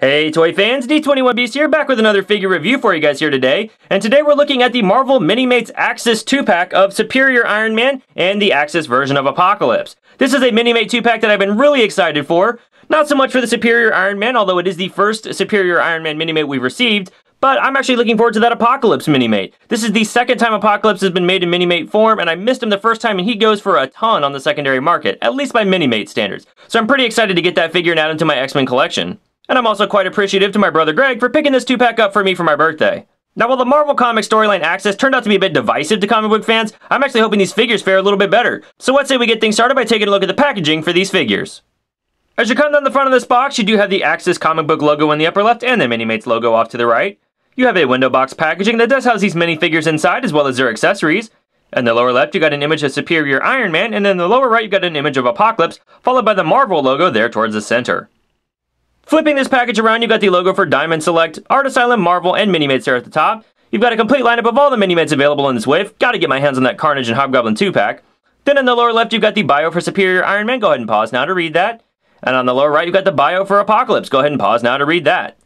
Hey toy fans, D21 Beast here, back with another figure review for you guys here today. And today we're looking at the Marvel Minimates Axis 2-pack of Superior Iron Man and the Axis version of Apocalypse. This is a Minimate 2-pack that I've been really excited for. Not so much for the Superior Iron Man, although it is the first Superior Iron Man Minimate we've received, but I'm actually looking forward to that Apocalypse Minimate. This is the second time Apocalypse has been made in Minimate form, and I missed him the first time, and he goes for a ton on the secondary market, at least by Minimate standards. So I'm pretty excited to get that figure and add him to my X-Men collection. And I'm also quite appreciative to my brother Greg for picking this 2-pack up for me for my birthday. Now, while the Marvel Comics storyline Axis turned out to be a bit divisive to comic book fans, I'm actually hoping these figures fare a little bit better. So let's say we get things started by taking a look at the packaging for these figures. As you come down the front of this box, you do have the Axis comic book logo in the upper left and the Minimates logo off to the right. You have a window box packaging that does house these minifigures inside as well as their accessories. In the lower left, you got an image of Superior Iron Man, and in the lower right, you got an image of Apocalypse, followed by the Marvel logo there towards the center. Flipping this package around, you've got the logo for Diamond Select, Art Asylum, Marvel, and Minimates there at the top. You've got a complete lineup of all the Minimates available in this wave. Gotta get my hands on that Carnage and Hobgoblin 2-pack. Then in the lower left, you've got the bio for Superior Iron Man. Go ahead and pause now to read that. And on the lower right, you've got the bio for Apocalypse. Go ahead and pause now to read that.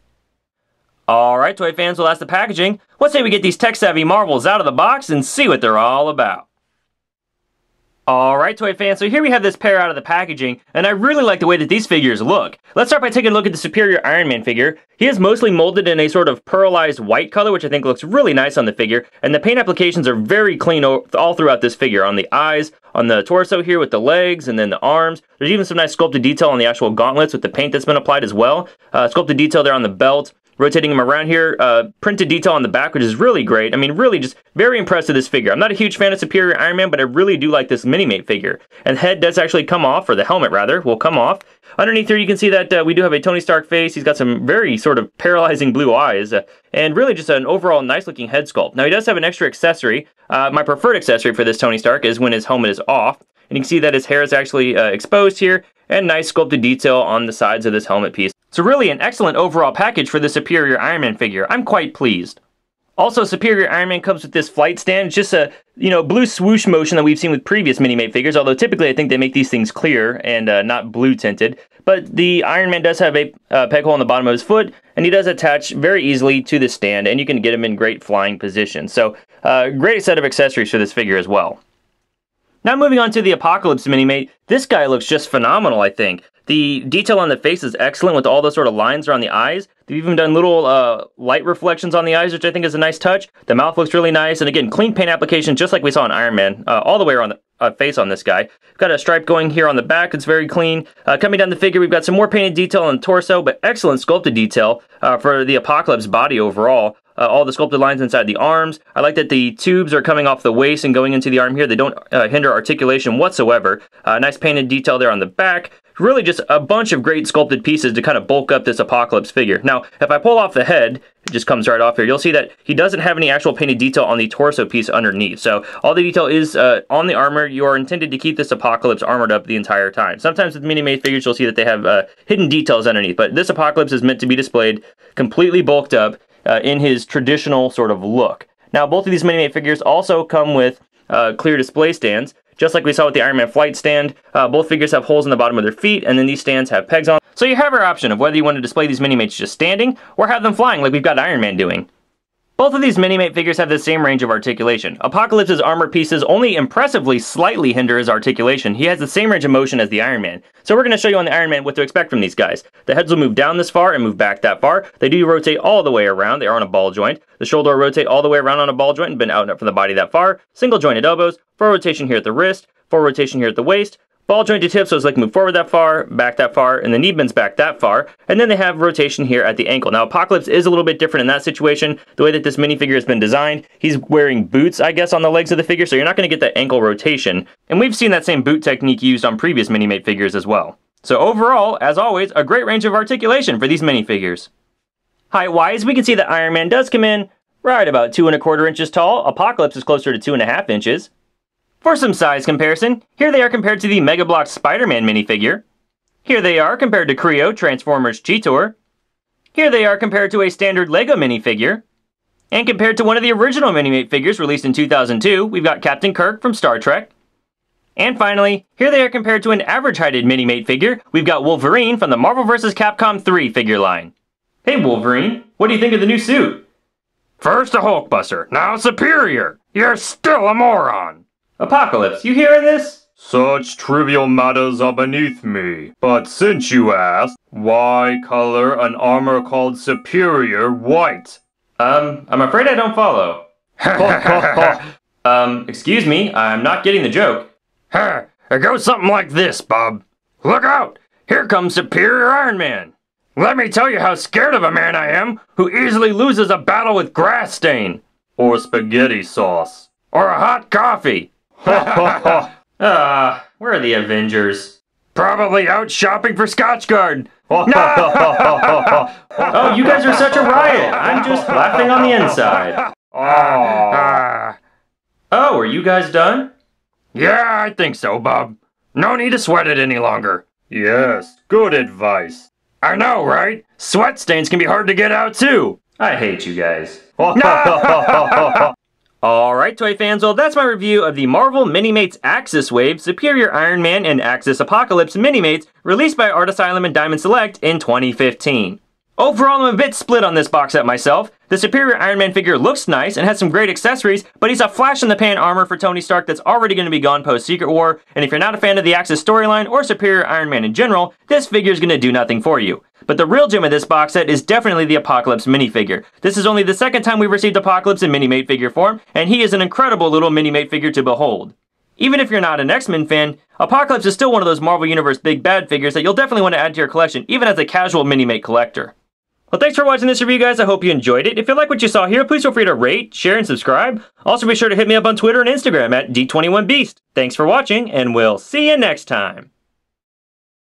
Alright, toy fans, well that's the packaging. Let's say we get these tech-savvy Marvels out of the box and see what they're all about. Alright, toy fans, so here we have this pair out of the packaging, and I really like the way that these figures look. Let's start by taking a look at the Superior Iron Man figure. He is mostly molded in a sort of pearlized white color, which I think looks really nice on the figure, and the paint applications are very clean all throughout this figure, on the eyes, on the torso here with the legs, and then the arms. There's even some nice sculpted detail on the actual gauntlets with the paint that's been applied as well. Sculpted detail there on the belt. Rotating him around here, printed detail on the back, which is really great. I mean, really just very impressed with this figure. I'm not a huge fan of Superior Iron Man, but I really do like this Minimate figure. And the head does actually come off, or the helmet rather, will come off. Underneath here you can see that we do have a Tony Stark face. He's got some very sort of paralyzing blue eyes, and really just an overall nice looking head sculpt. Now he does have an extra accessory. My preferred accessory for this Tony Stark is when his helmet is off. And you can see that his hair is actually exposed here, and nice sculpted detail on the sides of this helmet piece. So really an excellent overall package for the Superior Iron Man figure. I'm quite pleased. Also, Superior Iron Man comes with this flight stand. It's just a, blue swoosh motion that we've seen with previous Minimate figures, although typically I think they make these things clear and not blue tinted. But the Iron Man does have a peg hole on the bottom of his foot, and he does attach very easily to the stand, and you can get him in great flying position. So, great set of accessories for this figure as well. Now moving on to the Apocalypse Minimate, this guy looks just phenomenal, I think. The detail on the face is excellent with all those sort of lines around the eyes. They've even done little light reflections on the eyes, which I think is a nice touch. The mouth looks really nice, and again, clean paint application just like we saw in Iron Man, all the way around the face on this guy. We've got a stripe going here on the back, it's very clean. Coming down the figure, we've got some more painted detail on the torso, but excellent sculpted detail for the Apocalypse body overall. All the sculpted lines inside the arms. I like that the tubes are coming off the waist and going into the arm here. They don't hinder articulation whatsoever. Nice painted detail there on the back. Really just a bunch of great sculpted pieces to kind of bulk up this Apocalypse figure. Now, if I pull off the head, it just comes right off here, you'll see that he doesn't have any actual painted detail on the torso piece underneath. So all the detail is on the armor. You are intended to keep this Apocalypse armored up the entire time. Sometimes with Minimate figures, you'll see that they have hidden details underneath, but this Apocalypse is meant to be displayed completely bulked up in his traditional sort of look. Now, both of these Minimate figures also come with clear display stands. Just like we saw with the Iron Man flight stand, both figures have holes in the bottom of their feet, and then these stands have pegs on. So you have your option of whether you want to display these Minimates just standing, or have them flying like we've got Iron Man doing. Both of these Minimate figures have the same range of articulation. Apocalypse's armor pieces only impressively slightly hinder his articulation. He has the same range of motion as the Iron Man. So we're going to show you on the Iron Man what to expect from these guys. The heads will move down this far and move back that far. They do rotate all the way around. They are on a ball joint. The shoulder will rotate all the way around on a ball joint and bend out and up from the body that far. Single jointed elbows, forward rotation here at the wrist, forward rotation here at the waist. Ball jointed tips, so it's like move forward that far, and the knee bends back that far, and then they have rotation here at the ankle. Now, Apocalypse is a little bit different in that situation. The way that this minifigure has been designed, he's wearing boots, I guess, on the legs of the figure, so you're not going to get that ankle rotation. And we've seen that same boot technique used on previous Minimate figures as well. So overall, as always, a great range of articulation for these minifigures. Height-wise, we can see that Iron Man does come in right about 2¼ inches tall. Apocalypse is closer to 2½ inches. For some size comparison, here they are compared to the Mega Bloks Spider-Man minifigure. Here they are compared to Creo Transformers Cheetor. Here they are compared to a standard LEGO minifigure. And compared to one of the original Minimate figures released in 2002, we've got Captain Kirk from Star Trek. And finally, here they are compared to an average-heighted Minimate figure. We've got Wolverine from the Marvel vs. Capcom 3 figure line. Hey Wolverine, what do you think of the new suit? First a Hulkbuster, now Superior. You're still a moron. Apocalypse, you hearing this? Such trivial matters are beneath me. But since you asked, why color an armor called Superior white? I'm afraid I don't follow. Excuse me, I'm not getting the joke. It goes something like this, Bob. Look out! Here comes Superior Iron Man. Let me tell you how scared of a man I am who easily loses a battle with grass stain. Or spaghetti sauce. Or a hot coffee. Where are the Avengers? Probably out shopping for Scotchgard. Oh, you guys are such a riot. I'm just laughing on the inside. Oh, are you guys done? Yeah, I think so, Bob. No need to sweat it any longer. Yes, good advice. I know, right? Sweat stains can be hard to get out, too. I hate you guys. Alright, toy fans, well that's my review of the Marvel Minimates Axis Wave Superior Iron Man and Axis Apocalypse Minimates released by Art Asylum and Diamond Select in 2015. Overall, I'm a bit split on this box set myself. The Superior Iron Man figure looks nice and has some great accessories, but he's a flash-in-the-pan armor for Tony Stark that's already going to be gone post-Secret War, and if you're not a fan of the Axis storyline or Superior Iron Man in general, this figure is going to do nothing for you. But the real gem of this box set is definitely the Apocalypse minifigure. This is only the second time we've received Apocalypse in Minimate figure form, and he is an incredible little Minimate figure to behold. Even if you're not an X-Men fan, Apocalypse is still one of those Marvel Universe big bad figures that you'll definitely want to add to your collection, even as a casual Minimate collector. Well, thanks for watching this review, guys. I hope you enjoyed it. If you like what you saw here, please feel free to rate, share, and subscribe. Also, be sure to hit me up on Twitter and Instagram at D21Beast. Thanks for watching, and we'll see you next time.